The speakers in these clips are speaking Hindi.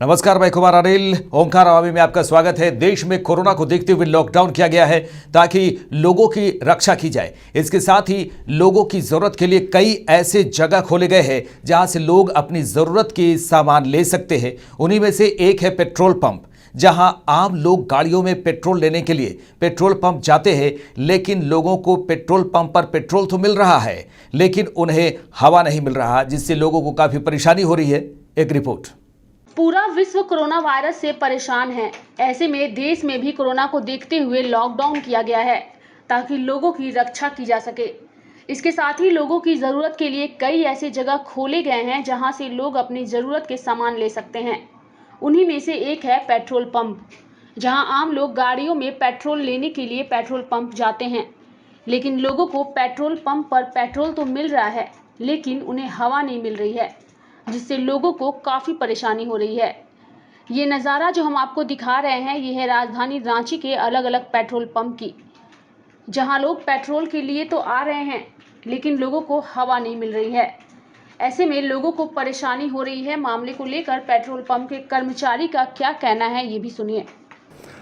नमस्कार, मैं कुमार अनिल ओंकार आवामी में आपका स्वागत है। देश में कोरोना को देखते हुए लॉकडाउन किया गया है ताकि लोगों की रक्षा की जाए। इसके साथ ही लोगों की जरूरत के लिए कई ऐसे जगह खोले गए हैं जहां से लोग अपनी जरूरत के सामान ले सकते हैं। उन्हीं में से एक है पेट्रोल पंप, जहां आम लोग गाड़ियों में पेट्रोल लेने के लिए पेट्रोल पंप जाते हैं, लेकिन लोगों को पेट्रोल पंप पर पेट्रोल तो मिल रहा है लेकिन उन्हें हवा नहीं मिल रहा, जिससे लोगों को काफी परेशानी हो रही है। एक रिपोर्ट। पूरा विश्व कोरोना वायरस से परेशान है। ऐसे में देश में भी कोरोना को देखते हुए लॉकडाउन किया गया है ताकि लोगों की रक्षा की जा सके। इसके साथ ही लोगों की ज़रूरत के लिए कई ऐसे जगह खोले गए हैं जहां से लोग अपनी ज़रूरत के सामान ले सकते हैं। उन्हीं में से एक है पेट्रोल पंप, जहां आम लोग गाड़ियों में पेट्रोल लेने के लिए पेट्रोल पंप जाते हैं, लेकिन लोगों को पेट्रोल पंप पर पेट्रोल तो मिल रहा है लेकिन उन्हें हवा नहीं मिल रही है, जिससे लोगों को काफ़ी परेशानी हो रही है। ये नज़ारा जो हम आपको दिखा रहे हैं, ये है राजधानी रांची के अलग अलग पेट्रोल पंप की, जहां लोग पेट्रोल के लिए तो आ रहे हैं लेकिन लोगों को हवा नहीं मिल रही है। ऐसे में लोगों को परेशानी हो रही है। मामले को लेकर पेट्रोल पंप के कर्मचारी का क्या कहना है, ये भी सुनिए।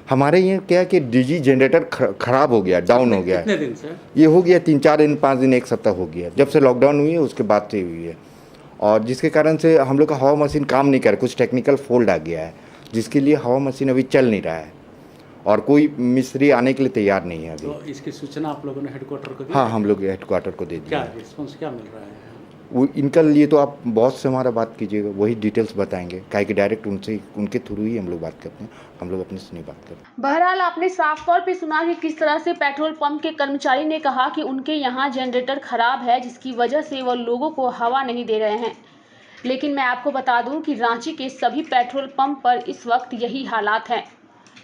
हमारे यहाँ क्या है कि डीजी जनरेटर खराब हो गया, डाउन हो गया। कितने दिन से? ये हो गया 3-4 दिन, 5 दिन, 1 सप्ताह हो गया। जब से लॉकडाउन हुई है उसके बाद से हुई है, और जिसके कारण से हम लोग का हवा मशीन काम नहीं कर रहा। कुछ टेक्निकल फॉल्ट आ गया है जिसके लिए हवा मशीन अभी चल नहीं रहा है और कोई मिस्त्री आने के लिए तैयार नहीं है अभी। तो इसकी सूचना आप लोगों ने हेडक्वार्टर को दी? हाँ, हम लोग हेडक्वार्टर को दे दिया। क्या रिस्पॉन्स क्या मिल रहा है? वो इनका लिए तो आप बॉस से हमारा बात कीजिएगा, वही डिटेल्स बताएंगे, काहे कि डायरेक्ट उनसे, उनके थ्रू ही हम लोग बात करते हैं। हम लोग अपने से नहीं बात करते। बहरहाल आपने साफ तौर पे सुना कि किस तरह से पेट्रोल पंप के कर्मचारी ने कहा कि उनके यहाँ जनरेटर खराब है, जिसकी वजह से वह लोगों को हवा नहीं दे रहे हैं। लेकिन मैं आपको बता दूं कि रांची के सभी पेट्रोल पंप पर इस वक्त यही हालात हैं।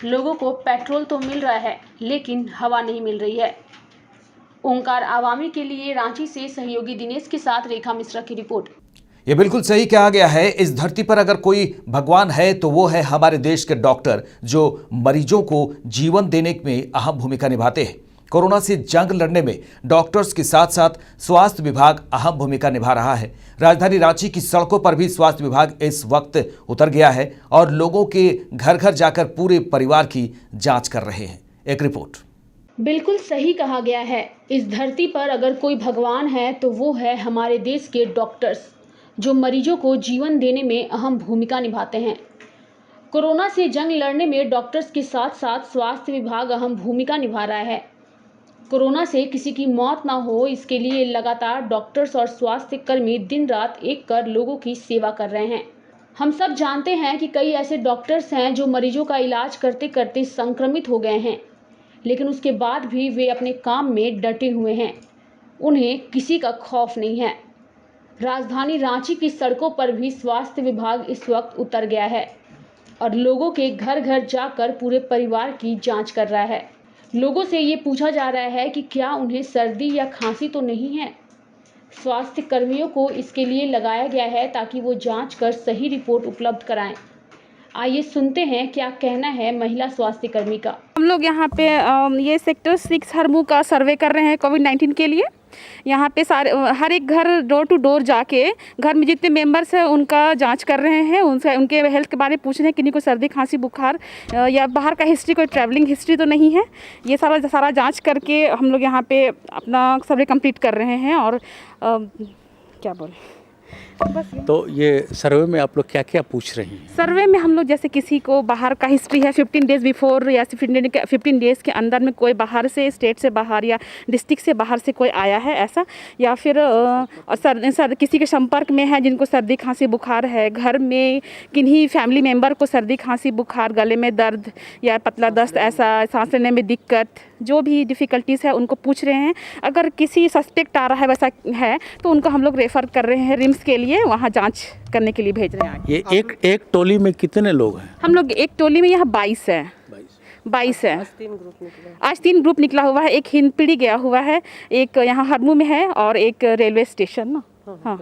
लोगों को पेट्रोल तो मिल रहा है लेकिन हवा नहीं मिल रही है। ओंकार आवामी के लिए रांची से सहयोगी दिनेश के साथ रेखा मिश्रा की रिपोर्ट। ये बिल्कुल सही कहा गया है। इस धरती पर अगर कोई भगवान है तो वो है हमारे देश के डॉक्टर, जो मरीजों को जीवन देने में अहम भूमिका निभाते हैं। कोरोना से जंग लड़ने में डॉक्टर्स के साथ साथ स्वास्थ्य विभाग अहम भूमिका निभा रहा है। राजधानी रांची की सड़कों पर भी स्वास्थ्य विभाग इस वक्त उतर गया है और लोगों के घर घर जाकर पूरे परिवार की जांच कर रहे हैं। एक रिपोर्ट। बिल्कुल सही कहा गया है। इस धरती पर अगर कोई भगवान है तो वो है हमारे देश के डॉक्टर्स, जो मरीजों को जीवन देने में अहम भूमिका निभाते हैं। कोरोना से जंग लड़ने में डॉक्टर्स के साथ साथ स्वास्थ्य विभाग अहम भूमिका निभा रहा है। कोरोना से किसी की मौत ना हो, इसके लिए लगातार डॉक्टर्स और स्वास्थ्य कर्मी दिन रात एक कर लोगों की सेवा कर रहे हैं। हम सब जानते हैं कि कई ऐसे डॉक्टर्स हैं जो मरीजों का इलाज करते करते संक्रमित हो गए हैं, लेकिन उसके बाद भी वे अपने काम में डटे हुए हैं। उन्हें किसी का खौफ नहीं है। राजधानी रांची की सड़कों पर भी स्वास्थ्य विभाग इस वक्त उतर गया है और लोगों के घर घर जाकर पूरे परिवार की जांच कर रहा है। लोगों से ये पूछा जा रहा है कि क्या उन्हें सर्दी या खांसी तो नहीं है। स्वास्थ्य कर्मियों को इसके लिए लगाया गया है ताकि वो जांच कर सही रिपोर्ट उपलब्ध कराएं। आइए सुनते हैं क्या कहना है महिला स्वास्थ्य कर्मी का। हम लोग यहाँ पे ये सेक्टर 6 हरमू का सर्वे कर रहे हैं कोविड-19 के लिए। यहाँ पे सारे हर एक घर डोर टू डोर जाके घर में जितने मेंबर्स हैं उनका जांच कर रहे हैं, उनके हेल्थ के बारे में पूछ रहे हैं, किन्हीं को सर्दी खांसी बुखार या बाहर का हिस्ट्री, कोई ट्रैवलिंग हिस्ट्री तो नहीं है। ये सारा जांच करके हम लोग यहाँ पे अपना सर्वे कंप्लीट कर रहे हैं। और क्या बोले, बस तो ये सर्वे में आप लोग क्या क्या पूछ रही हैं? सर्वे में हम लोग जैसे किसी को बाहर का हिस्ट्री है 15 डेज़ बिफोर या 15 डेज़ के अंदर में कोई बाहर से, स्टेट से बाहर या डिस्ट्रिक्ट से बाहर से कोई आया है ऐसा, या फिर किसी के संपर्क में है जिनको सर्दी खांसी बुखार है, घर में किन्हीं फैमिली मेम्बर को सर्दी खांसी बुखार, गले में दर्द या पतला दस्त, ऐसा सांस लेने में दिक्कत, जो भी डिफ़िकल्टीज़ है उनको पूछ रहे हैं। अगर किसी सस्पेक्ट आ रहा है वैसा है तो उनको हम लोग रेफ़र कर रहे हैं रिम्स के लिए, वहाँ जांच करने के लिए भेज रहे हैं। ये एक टोली में कितने लोग हैं? हम लोग एक टोली में यहाँ 22 है। 22 है। आज 3 ग्रुप निकला हुआ है। एक हिंदपीढ़ी गया हुआ है, एक यहाँ हरमू में है और एक रेलवे स्टेशन ना। हाँ,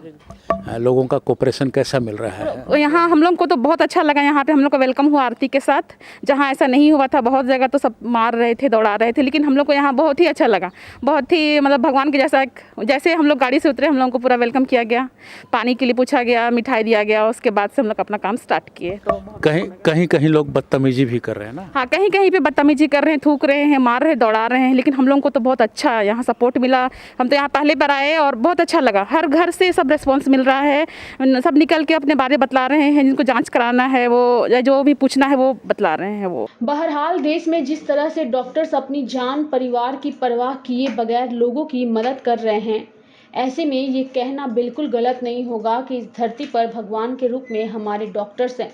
लोगों का कोऑपरेशन कैसा मिल रहा है? यहाँ हम लोग को तो बहुत अच्छा लगा, यहाँ पे हम लोग का वेलकम हुआ आरती के साथ, जहाँ ऐसा नहीं हुआ था। बहुत जगह तो सब मार रहे थे, दौड़ा रहे थे, लेकिन हम लोग को यहाँ बहुत ही अच्छा लगा। बहुत ही मतलब भगवान के जैसा, जैसे हम लोग गाड़ी से उतरे हम लोगों को पूरा वेलकम किया गया, पानी के लिए पूछा गया, मिठाई दिया गया, उसके बाद से हम लोग अपना काम स्टार्ट किए। तो कहीं लोग बदतमीजी भी कर रहे हैं ना? हाँ, कहीं कहीं पे बदतमीजी कर रहे हैं, थूक रहे हैं, मार रहे हैं, दौड़ा रहे हैं, लेकिन हम लोगों को तो बहुत अच्छा यहाँ सपोर्ट मिला। हम तो यहाँ पहले बार आए और बहुत अच्छा लगा। हर घर से सब रिस्पॉन्स मिल रहा है, सब निकल के अपने बारे बतला रहे हैं, जिनको जांच कराना है वो या जो भी पूछना है वो बतला रहे हैं वो। बहरहाल देश में जिस तरह से डॉक्टर्स अपनी जान परिवार की परवाह किए बगैर लोगों की मदद कर रहे हैं, ऐसे में ये कहना बिल्कुल गलत नहीं होगा कि इस धरती पर भगवान के रूप में हमारे डॉक्टर्स हैं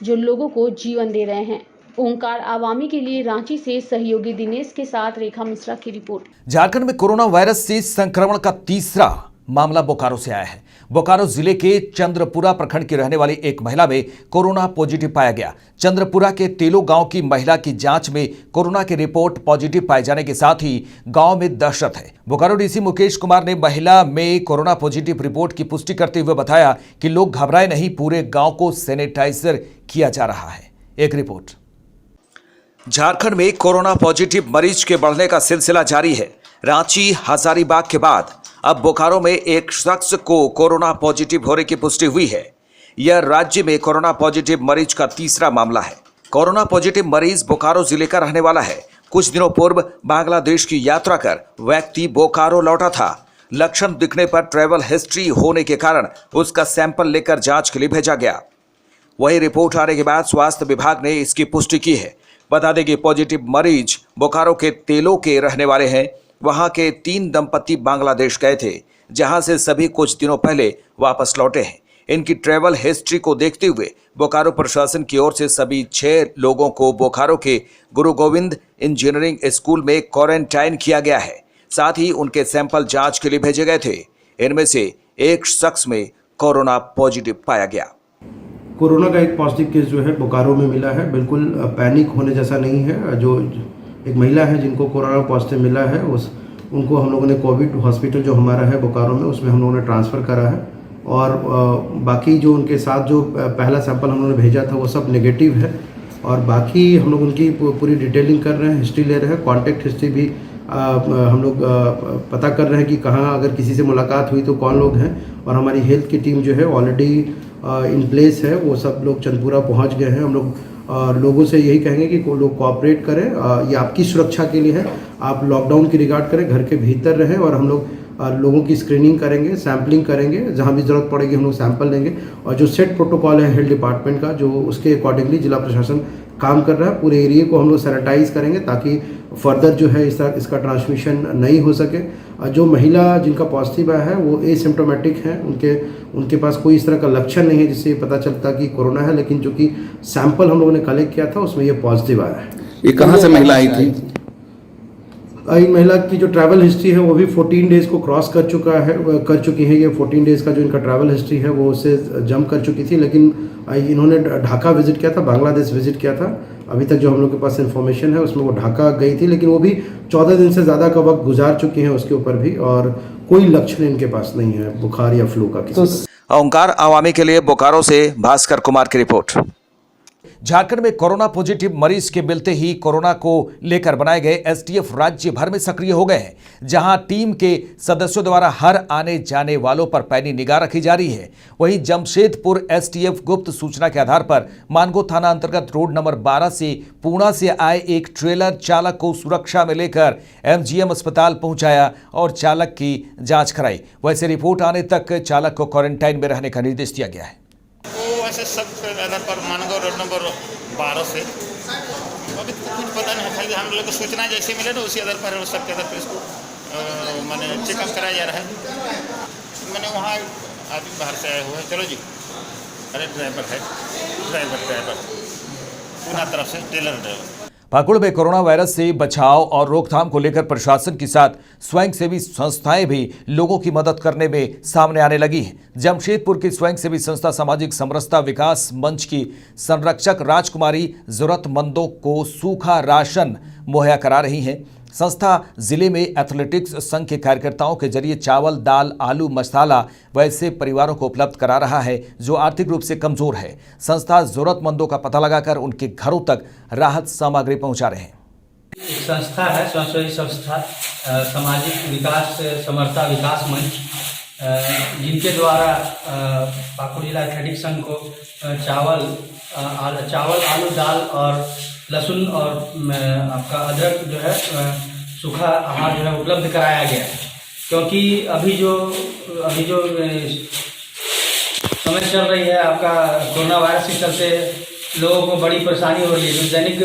जो लोगों को जीवन दे रहे हैं। ओंकार आवामी के लिए रांची से सहयोगी दिनेश के साथ रेखा मिश्रा की रिपोर्ट। झारखंड में कोरोना वायरस से संक्रमण का तीसरा मामला बोकारो से आया है। बोकारो जिले के चंद्रपुरा प्रखंड की रहने वाली एक महिला में कोरोना पॉजिटिव पाया गया। चंद्रपुरा के तेलो गांव की महिला की जांच में कोरोना की रिपोर्ट पॉजिटिव पाए जाने के साथ ही गांव में दहशत है। बोकारो डीसी मुकेश कुमार ने महिला में कोरोना पॉजिटिव रिपोर्ट की पुष्टि करते हुए बताया कि लोग घबराए नहीं, पूरे गांव को सैनिटाइजर किया जा रहा है। एक रिपोर्ट। झारखंड में कोरोना पॉजिटिव मरीज के बढ़ने का सिलसिला जारी है। रांची, हजारीबाग के बाद अब बोकारो में एक शख्स को कोरोना पॉजिटिव होने की पुष्टि हुई है। यह राज्य में कोरोना पॉजिटिव मरीज का तीसरा मामला है। कोरोना पॉजिटिव मरीज बोकारो जिले का रहने वाला है। कुछ दिनों पूर्व बांग्लादेश की यात्रा कर व्यक्ति बोकारो लौटा था। लक्षण दिखने पर ट्रैवल हिस्ट्री होने के कारण उसका सैंपल लेकर जांच के लिए भेजा गया। वही रिपोर्ट आने के बाद स्वास्थ्य विभाग ने इसकी पुष्टि की है। बता दें कि पॉजिटिव मरीज बोकारो के तेलो के रहने वाले हैं। वहां के 3 दंपति बांग्लादेश गए थे, जहां से सभी कुछ दिनों पहले वापस लौटे हैं। इनकी ट्रैवल हिस्ट्री को देखते हुए बोकारो प्रशासन की ओर से सभी 6 लोगों को बोकारो के गुरु गोविंद इंजीनियरिंग स्कूल में क्वारंटाइन किया गया है। साथ ही उनके सैंपल जांच के लिए भेजे गए थे। इनमें से एक शख्स में कोरोना पॉजिटिव पाया गया। कोरोना का एक पॉजिटिव केस जो है बोकारो में मिला है। बिल्कुल पैनिक होने जैसा नहीं है। जो एक महिला है जिनको कोरोना पॉजिटिव मिला है उनको हम लोगों ने कोविड हॉस्पिटल जो हमारा है बोकारो में उसमें हम लोगों ने ट्रांसफ़र करा है। और बाकी जो उनके साथ जो पहला सैंपल हम लोगों ने भेजा था वो सब नेगेटिव है। और बाकी हम लोग उनकी पूरी डिटेलिंग कर रहे हैं, हिस्ट्री ले रहे हैं, कॉन्टैक्ट हिस्ट्री भी हम लोग पता कर रहे हैं कि कहाँ अगर किसी से मुलाकात हुई तो कौन लोग हैं। और हमारी हेल्थ की टीम जो है ऑलरेडी इन प्लेस है, वो सब लोग चंदपुरा पहुँच गए हैं। हम लोग लोगों से यही कहेंगे कि लोग कोऑपरेट करें। ये आपकी सुरक्षा के लिए है। आप लॉकडाउन की रिगार्ड करें, घर के भीतर रहें और हम लोग लोगों की स्क्रीनिंग करेंगे, सैम्पलिंग करेंगे। जहाँ भी ज़रूरत पड़ेगी हम लोग सैंपल लेंगे। और जो सेट प्रोटोकॉल है हेल्थ डिपार्टमेंट का, जो उसके अकॉर्डिंगली जिला प्रशासन काम कर रहा है। पूरे एरिया को हम लोग सैनिटाइज करेंगे ताकि फर्दर जो है इसका ट्रांसमिशन नहीं हो सके। जो महिला जिनका पॉजिटिव आया है वो एसिम्प्टोमेटिक हैं, उनके पास कोई इस तरह का लक्षण नहीं है जिससे पता चलता कि कोरोना है। लेकिन जो कि सैंपल हम लोगों ने कलेक्ट किया था उसमें ये पॉजिटिव आया है। ये कहाँ से महिला आई थी? इन महिला की जो ट्रैवल हिस्ट्री है वो भी 14 डेज़ को क्रॉस कर चुकी है। ये 14 डेज़ का जो इनका ट्रैवल हिस्ट्री है वो उससे जंप कर चुकी थी। लेकिन इन्होंने ढाका विजिट किया था, बांग्लादेश विजिट किया था। अभी तक जो हम लोग के पास इन्फॉर्मेशन है उसमें वो ढाका गई थी, लेकिन वो भी 14 दिन से ज़्यादा का वक्त गुजार चुकी हैं उसके ऊपर भी। और कोई लक्षण इनके पास नहीं है बुखार या फ्लू का किसी का। ओंकार आवामी के लिए बोकारो से भास्कर कुमार की रिपोर्ट। झारखंड में कोरोना पॉजिटिव मरीज के मिलते ही कोरोना को लेकर बनाए गए एसटीएफ राज्य भर में सक्रिय हो गए हैं, जहां टीम के सदस्यों द्वारा हर आने जाने वालों पर पैनी निगाह रखी जा रही है। वहीं जमशेदपुर एसटीएफ गुप्त सूचना के आधार पर मानगो थाना अंतर्गत रोड नंबर 12 से पूना से आए एक ट्रेलर चालक को सुरक्षा में लेकर एमजीएम अस्पताल पहुंचाया और चालक की जांच कराई। वैसे रिपोर्ट आने तक चालक को क्वारंटाइन में रहने का निर्देश दिया गया है। वैसे सब आधार पर मानगो रोड नंबर 12 से अभी कुछ पता नहीं है, खाली हम लोग को सूचना जैसे मिले ना उसी आधार पर सबके आधार पर इसको मैंने चेकअप कराया जा रहा है। मैंने वहाँ आदमी बाहर से आए हुए हैं। चलो जी, अरे ड्राइवर पूना तरफ से टेलर ड्राइवर। पाकुड़ में कोरोना वायरस से बचाव और रोकथाम को लेकर प्रशासन के साथ स्वयंसेवी संस्थाएं भी लोगों की मदद करने में सामने आने लगी हैं। जमशेदपुर की स्वयंसेवी संस्था सामाजिक समरसता विकास मंच की संरक्षक राजकुमारी जरूरतमंदों को सूखा राशन मुहैया करा रही हैं। संस्था जिले में एथलेटिक्स संघ के कार्यकर्ताओं के जरिए चावल, दाल, आलू, मसाला वैसे परिवारों को उपलब्ध करा रहा है जो आर्थिक रूप से कमजोर है। संस्था जरूरतमंदों का पता लगाकर उनके घरों तक राहत सामग्री पहुंचा रहे हैं। एक संस्था है, स्वयंसेवी संस्था सामाजिक विकास समर्था विकास मंच, जिनके द्वारा पाकुड़ जिला एथलेटिक्स संघ को चावल, आलू, दाल और लहसुन और आपका अदरक जो है सूखा आहार जो है उपलब्ध कराया गया। क्योंकि अभी जो समय चल रही है आपका कोरोना वायरस के चलते लोगों को बड़ी परेशानी हो रही है। जो दैनिक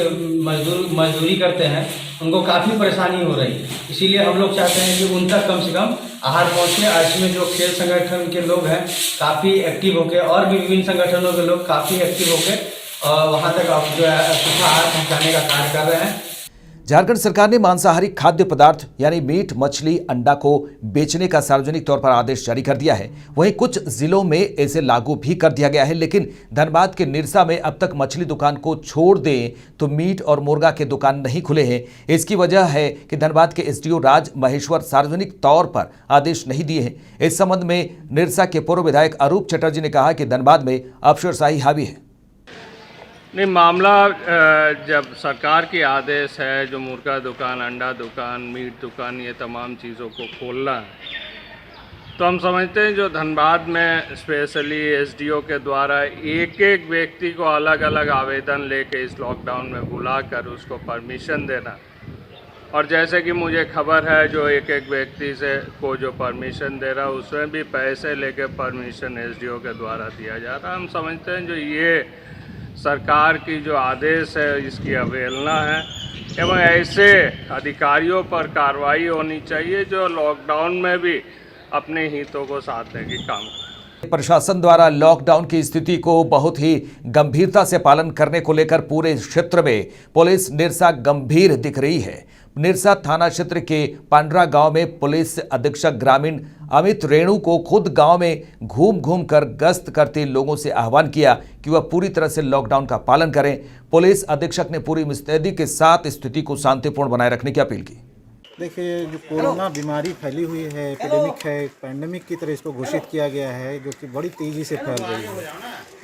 मजदूरी करते हैं उनको काफ़ी परेशानी हो रही है। इसीलिए हम लोग चाहते हैं कि उन तक कम से कम आहार पहुँचे। और इसमें जो खेल संगठन के लोग हैं काफ़ी एक्टिव होकर, और भी विभिन्न संगठनों के लोग काफ़ी एक्टिव होकर और वहाँ तक आप जो है सूखा आहार पहुँचाने का कार्य कर रहे हैं। झारखंड सरकार ने मांसाहारी खाद्य पदार्थ यानी मीट, मछली, अंडा को बेचने का सार्वजनिक तौर पर आदेश जारी कर दिया है। वहीं कुछ जिलों में इसे लागू भी कर दिया गया है, लेकिन धनबाद के निरसा में अब तक मछली दुकान को छोड़ दें तो मीट और मुर्गा के दुकान नहीं खुले हैं। इसकी वजह है कि धनबाद के एसडीओ राज महेश्वर सार्वजनिक तौर पर आदेश नहीं दिए हैं। इस संबंध में निरसा के पूर्व विधायक अरूप चटर्जी ने कहा कि धनबाद में अफसरशाही हावी है। नहीं, मामला जब सरकार की आदेश है, जो मुर्गा दुकान, अंडा दुकान, मीट दुकान, ये तमाम चीज़ों को खोलना है, तो हम समझते हैं जो धनबाद में स्पेशली एसडीओ के द्वारा एक एक व्यक्ति को अलग अलग आवेदन लेके इस लॉकडाउन में बुलाकर उसको परमिशन देना, और जैसे कि मुझे खबर है जो एक एक व्यक्ति से को जो परमिशन दे रहा है उसमें भी पैसे लेके परमिशन एसडीओ के द्वारा दिया जा रहा है। हम समझते हैं जो ये सरकार की जो आदेश है इसकी अवहेलना है, एवं ऐसे अधिकारियों पर कार्रवाई होनी चाहिए जो लॉकडाउन में भी अपने हितों को साधने की काम करें। प्रशासन द्वारा लॉकडाउन की स्थिति को बहुत ही गंभीरता से पालन करने को लेकर पूरे क्षेत्र में पुलिस निरसा गंभीर दिख रही है। निरसा थाना क्षेत्र के पांड्रा गांव में पुलिस अधीक्षक ग्रामीण अमित रेणु को खुद गांव में घूम कर गश्त करते लोगों से आह्वान किया कि वह पूरी तरह से लॉकडाउन का पालन करें। पुलिस अधीक्षक ने पूरी मुस्तैदी के साथ स्थिति को शांतिपूर्ण बनाए रखने की अपील की। देखिए, जो कोरोना बीमारी फैली हुई है, एपिडेमिक है, पैंडेमिक की तरह इसको घोषित किया गया है, जो कि बड़ी तेज़ी से फैल रही है।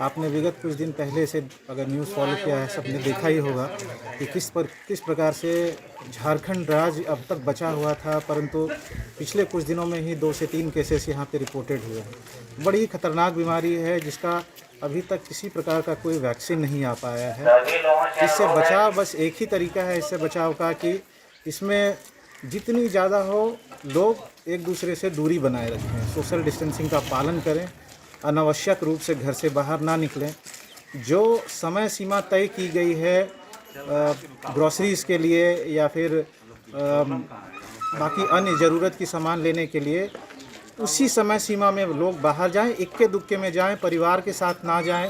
आपने विगत कुछ दिन पहले से अगर न्यूज़ फॉलो किया है, सबने देखा ही होगा कि किस प्रकार से झारखंड राज्य अब तक बचा हुआ था, परंतु पिछले कुछ दिनों में ही 2 से 3 केसेस यहाँ पे रिपोर्टेड हुए हैं। बड़ी खतरनाक बीमारी है जिसका अभी तक किसी प्रकार का कोई वैक्सीन नहीं आ पाया है। इससे बचाव बस एक ही तरीका है इससे बचाव का कि इसमें जितनी ज़्यादा हो लोग एक दूसरे से दूरी बनाए रखें, सोशल डिस्टेंसिंग का पालन करें, अनावश्यक रूप से घर से बाहर ना निकलें। जो समय सीमा तय की गई है ग्रॉसरीज़ के लिए या फिर बाकी अन्य ज़रूरत की सामान लेने के लिए, उसी समय सीमा में लोग बाहर जाएं, इक्के दुक्के में जाएं, परिवार के साथ ना जाएं।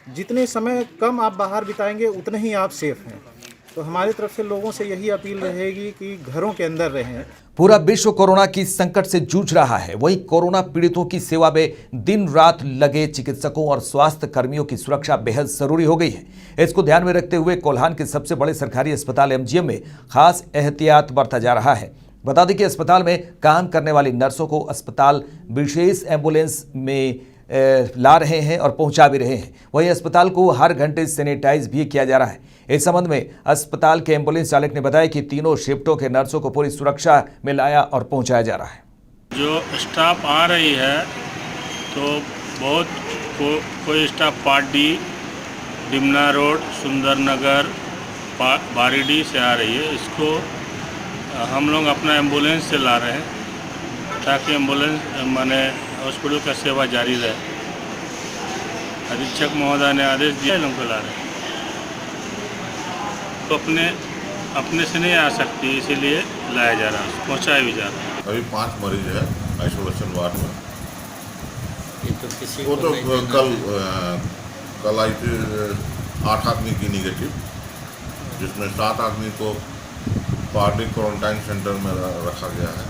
जितने समय कम आप बाहर बिताएंगे उतने ही आप सेफ हैं। तो हमारी तरफ से लोगों से यही अपील रहेगी कि घरों के अंदर रहें। पूरा विश्व कोरोना की संकट से जूझ रहा है, वहीं कोरोना पीड़ितों की सेवा में दिन रात लगे चिकित्सकों और स्वास्थ्य कर्मियों की सुरक्षा बेहद जरूरी हो गई है। इसको ध्यान में रखते हुए कोल्हान के सबसे बड़े सरकारी अस्पताल एमजीएम में खास एहतियात बरता जा रहा है। बता दें कि अस्पताल में काम करने वाली नर्सों को अस्पताल विशेष एम्बुलेंस में ला रहे हैं और पहुंचा भी रहे हैं। वहीं अस्पताल को हर घंटे सैनिटाइज भी किया जा रहा है। इस संबंध में अस्पताल के एम्बुलेंस चालक ने बताया कि तीनों शिफ्टों के नर्सों को पूरी सुरक्षा में लाया और पहुंचाया जा रहा है। जो स्टाफ आ रही है तो बहुत कोई staff part D, Dimna road, सुंदर नगर, बारीडी से आ रही है। इसको हम लोग अपना एम्बुलेंस से ला रहे हैं ताकि एम्बुलेंस माने हॉस्पिटल का सेवा जारी रहे। अधीक्षक महोदय ने आदेश दिया लोगों को ला रहे हैं, तो अपने से नहीं आ सकती, इसीलिए लाया जा रहा है, पहुँचाया भी जा रहा है। अभी 5 मरीज है आइसोलेशन वार्ड में। वो तो कल आई थी 8 आदमी की निगेटिव, जिसमें 7 आदमी को पार्टी क्वारंटाइन सेंटर में रखा गया है।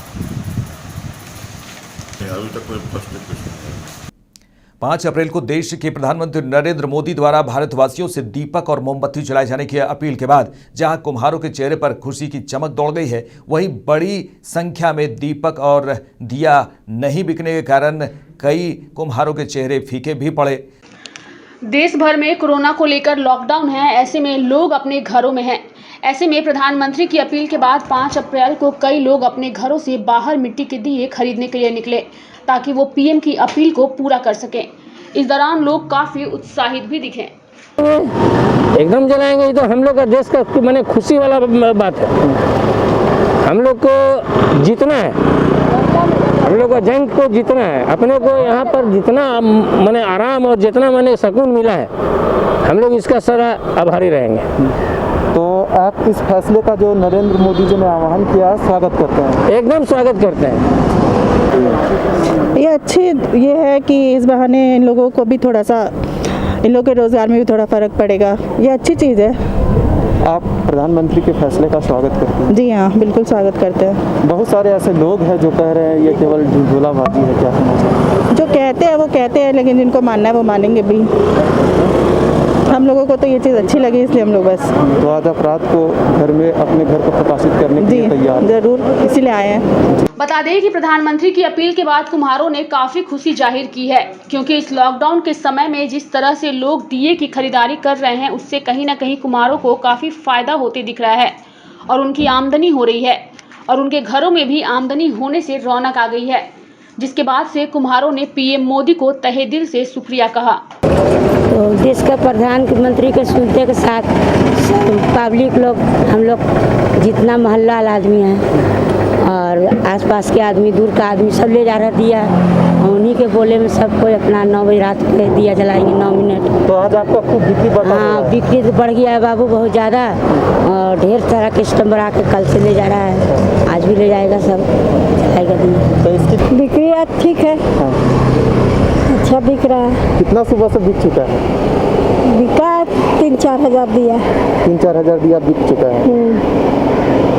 अभी तक कोई पॉजिटिव केस नहीं है। 5 अप्रैल को देश के प्रधानमंत्री नरेंद्र मोदी द्वारा भारतवासियों से दीपक और मोमबत्ती जलाए जाने की अपील के बाद जहां कुम्हारों के चेहरे पर खुशी की चमक दौड़ गई है, वहीं बड़ी संख्या में दीपक और दिया नहीं बिकने के कारण कई कुम्हारों के चेहरे फीके भी पड़े। देश भर में कोरोना को लेकर लॉकडाउन है, ऐसे में लोग अपने घरों में हैं। ऐसे में प्रधानमंत्री की अपील के बाद 5 अप्रैल को कई लोग अपने घरों से बाहर मिट्टी के दिए खरीदने के लिए निकले ताकि वो पीएम की अपील को पूरा कर सकें। इस दौरान लोग काफी उत्साहित भी दिखे। एकदम जलाएंगे, तो हम लोग का देश का माने खुशी वाला बात है। हम लोग को जीतना है, हम लोग को जंग को जीतना है। अपने को यहाँ पर जितना माने आराम और जितना माने सुकून मिला है, हम लोग इसका सदा आभारी रहेंगे। तो आप इस फैसले का जो नरेंद्र मोदी जी ने आह्वान किया, स्वागत करते हैं? एकदम स्वागत करते हैं। ये है कि इस बहाने इन लोगों को भी थोड़ा सा, इन लोगों के रोजगार में भी थोड़ा फर्क पड़ेगा। ये अच्छी चीज़ है। आप प्रधानमंत्री के फैसले का स्वागत करते हैं? जी हाँ, बिल्कुल स्वागत करते हैं। बहुत सारे ऐसे लोग हैं जो कह रहे हैं ये केवल झूलाबाजी है, क्या कहना चाहिए? जो कहते हैं वो कहते हैं, लेकिन जिनको मानना है वो मानेंगे भी। हम लोगों को तो ये चीज़ अच्छी लगी, इसलिए हम लोग बस तो आज आप रात को घर में अपने घर को प्रकाशित करने के लिए तैयार? जरूर, इसीलिए आए हैं। बता दें कि प्रधानमंत्री की अपील के बाद कुम्हारों ने काफी खुशी जाहिर की है, क्योंकि इस लॉकडाउन के समय में जिस तरह से लोग दिए की खरीदारी कर रहे हैं, उससे कहीं ना कहीं कुम्हारों को काफी फायदा होते दिख रहा है और उनकी आमदनी हो रही है और उनके घरों में भी आमदनी होने से रौनक आ गई है, जिसके बाद से कुम्हारों ने पीएम मोदी को तहे दिल से शुक्रिया कहा। तो देश का प्रधानमंत्री के सुनते के साथ पब्लिक लोग, हम लोग जितना मोहल्ला आदमी हैं और आसपास के आदमी, दूर का आदमी सब ले जा रहा दिया, उन्हीं के बोले में सब कोई अपना 9 बजे रात के दिया जलाएंगे 9 मिनट। तो आज आपका खूब बिक्री बढ़ रहा है? हाँ, बिक्री तो बढ़ गया है बाबू, बहुत ज़्यादा, और ढेर सारा कस्टमर आके कल से ले जा रहा है, आज भी ले जाएगा, सब जलाएगा दिया। तो इसकी बिक्री आज ठीक है। अच्छा बिक रहा है। कितना सुबह से बिक चुका है? बिका 3-4 हज़ार दिया। 3-4 हज़ार दिया बिक चुका है।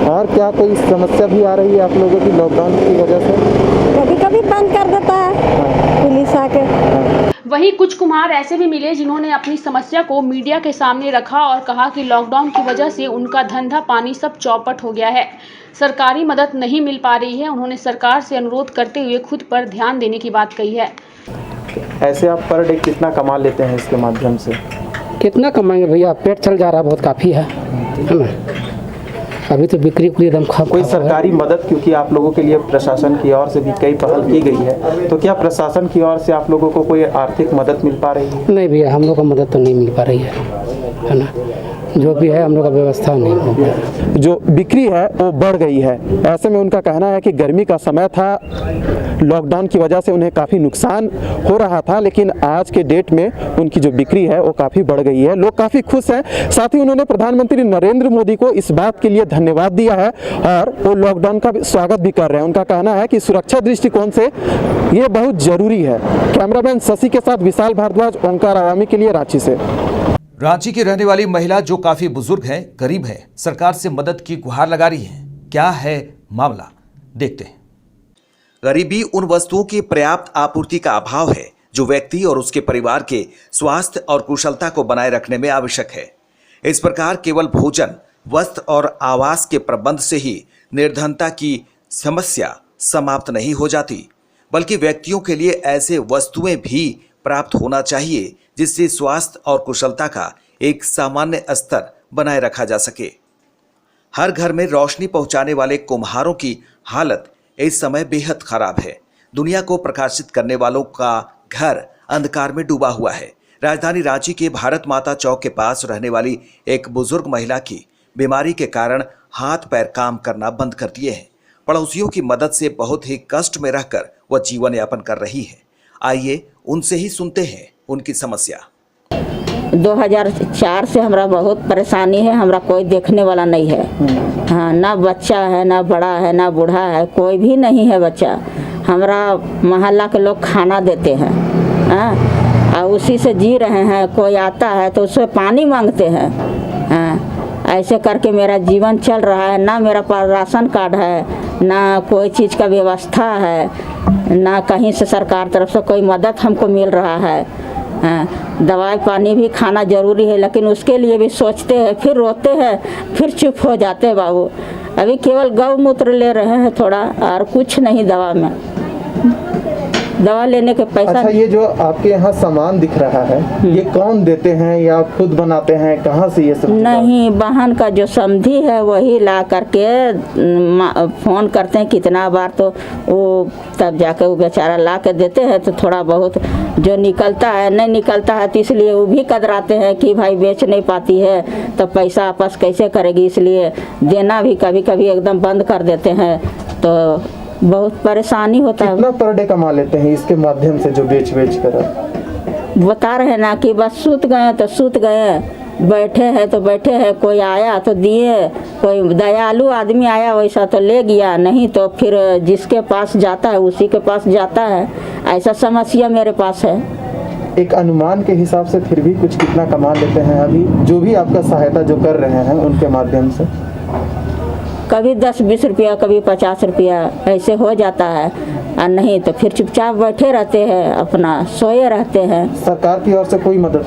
और क्या कोई समस्या भी आ रही है आप लोगों की लॉकडाउन की वजह से? कभी कभी बंद कर देता है पुलिस आके। वहीं कुछ कुम्हार ऐसे भी मिले जिन्होंने अपनी समस्या को मीडिया के सामने रखा और कहा कि लॉकडाउन की वजह से उनका धंधा पानी सब चौपट हो गया है, सरकारी मदद नहीं मिल पा रही है। उन्होंने सरकार से अनुरोध करते हुए खुद पर ध्यान देने की बात कही है। ऐसे आप पर डे कितना कमा लेते हैं इसके माध्यम से? कितना कमाएंगे भैया, पेट चल जा रहा है, बहुत काफ़ी है ना। अभी तो बिक्री एकदम खराब। कोई सरकारी मदद, क्योंकि आप लोगों के लिए प्रशासन की ओर से भी कई पहल की गई है, तो क्या प्रशासन की ओर से आप लोगों को कोई आर्थिक मदद मिल पा रही है? नहीं भैया, हम लोग को मदद तो नहीं मिल पा रही है ना। जो भी है हम लोग का व्यवस्था नहीं हो गया। जो बिक्री है वो बढ़ गई है। ऐसे में उनका कहना है कि गर्मी का समय था, लॉकडाउन की वजह से उन्हें काफ़ी नुकसान हो रहा था, लेकिन आज के डेट में उनकी जो बिक्री है वो काफ़ी बढ़ गई है। लोग काफ़ी खुश हैं। साथ ही उन्होंने प्रधानमंत्री नरेंद्र मोदी को इस बात के लिए धन्यवाद दिया है और वो लॉकडाउन का स्वागत भी कर रहे हैं। उनका कहना है कि सुरक्षा दृष्टिकोण से ये बहुत ज़रूरी है। कैमरामैन शशि के साथ विशाल भारद्वाज, ओंकार आवामी के लिए रांची से। रांची की रहने वाली महिला जो काफी बुजुर्ग है, गरीब है, सरकार से मदद की गुहार लगा रही है। क्या है मामला, देखते हैं। गरीबी उन वस्तुओं की पर्याप्त आपूर्ति का अभाव है जो व्यक्ति और उसके परिवार के स्वास्थ्य और कुशलता को बनाए रखने में आवश्यक है। इस प्रकार केवल भोजन, वस्त्र और आवास के प्रबंध से ही निर्धनता की समस्या समाप्त नहीं हो जाती, बल्कि व्यक्तियों के लिए ऐसे वस्तुएं भी प्राप्त होना चाहिए जिससे स्वास्थ्य और कुशलता का एक सामान्य स्तर बनाए रखा जा सके। हर घर में रोशनी पहुंचाने वाले कुम्हारों की हालत इस समय बेहद खराब है। दुनिया को प्रकाशित करने वालों का घर अंधकार में डूबा हुआ है। राजधानी रांची के भारत माता चौक के पास रहने वाली एक बुजुर्ग महिला की बीमारी के कारण हाथ पैर काम करना बंद कर दिए हैं। पड़ोसियों की मदद से बहुत ही कष्ट में रहकर वह जीवन यापन कर रही है। आइए उनसे ही सुनते हैं उनकी समस्या। 2004 से हमरा बहुत परेशानी है, हमरा कोई देखने वाला नहीं है। हाँ, ना बच्चा है, ना बड़ा है, ना बूढ़ा है, कोई भी नहीं है बच्चा। हमरा मोहल्ला के लोग खाना देते हैं, हाँ, और उसी से जी रहे हैं। कोई आता है तो उससे पानी मांगते हैं, हाँ, ऐसे करके मेरा जीवन चल रहा है। ना मेरा पास राशन कार्ड है, ना कोई चीज़ का व्यवस्था है, ना कहीं से सरकार तरफ से कोई मदद हमको मिल रहा है। दवाई पानी भी खाना ज़रूरी है, लेकिन उसके लिए भी सोचते हैं, फिर रोते हैं, फिर चुप हो जाते हैं बाबू। अभी केवल गौमूत्र ले रहे हैं थोड़ा, और कुछ नहीं दवा में, दवा लेने के पैसा। अच्छा, ये जो आपके यहाँ सामान दिख रहा है, ये कौन देते हैं या आप खुद बनाते हैं? कहाँ से ये सब? नहीं, बहन का जो समधी है वही ला करके फ़ोन करते हैं कितना बार, तो वो तब जाके वो बेचारा ला के देते हैं। तो थोड़ा बहुत जो निकलता है, नहीं निकलता है तो इसलिए वो भी कतराते हैं कि भाई बेच नहीं पाती है तो पैसा वापस कैसे करेगी, इसलिए देना भी कभी कभी एकदम बंद कर देते हैं। तो बहुत परेशानी होता है। कितना पर डे कमा लेते हैं इसके माध्यम से जो बेच कर? बता रहे ना कि बस सूत गए तो सूत गए, बैठे हैं तो बैठे हैं, कोई आया तो दिए, कोई दयालु आदमी आया वैसा तो ले गया, नहीं तो फिर जिसके पास जाता है उसी के पास जाता है। ऐसा समस्या मेरे पास है। एक अनुमान के हिसाब से फिर भी कुछ कितना कमा लेते हैं अभी, जो भी आपका सहायता जो कर रहे हैं उनके माध्यम से? कभी 10-20 रुपया, कभी 50 रुपया ऐसे हो जाता है, और नहीं तो फिर चुपचाप बैठे रहते हैं, अपना सोए रहते हैं। सरकार की ओर से कोई मदद?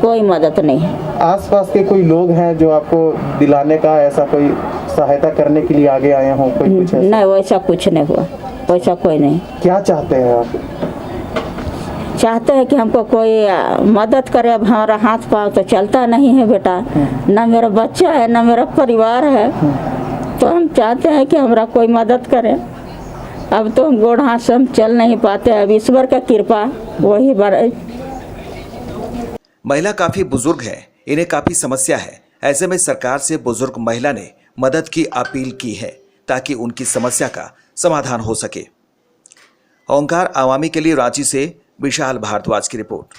कोई मदद नहीं। आसपास के कोई लोग हैं जो आपको दिलाने का, ऐसा कोई सहायता करने के लिए आगे आए हों? कोई कुछ ऐसा? नहीं, वैसा कुछ नहीं हुआ, वैसा कोई नहीं। क्या चाहते हैं आप? चाहते हैं कि हमको कोई मदद करे। अब हमारा हाथ पाँव तो चलता नहीं है बेटा, ना मेरा बच्चा है, ना मेरा परिवार है, तो हम चाहते हैं कि हमारा कोई मदद करे। अब तो हम गोड़ हाथ से हम चल नहीं पाते, अब ईश्वर का कृपा वही बड़े। महिला काफी बुजुर्ग है, इन्हें काफी समस्या है। ऐसे में सरकार से बुजुर्ग महिला ने मदद की अपील की है ताकि उनकी समस्या का समाधान हो सके। ओंकार आवामी के लिए रांची से विशाल भारद्वाज की रिपोर्ट।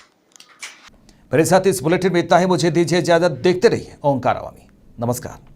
मेरे साथ इस बुलेटिन में इतना ही, मुझे दीजिए इजाजत। देखते रहिए ओंकार आवामी। नमस्कार।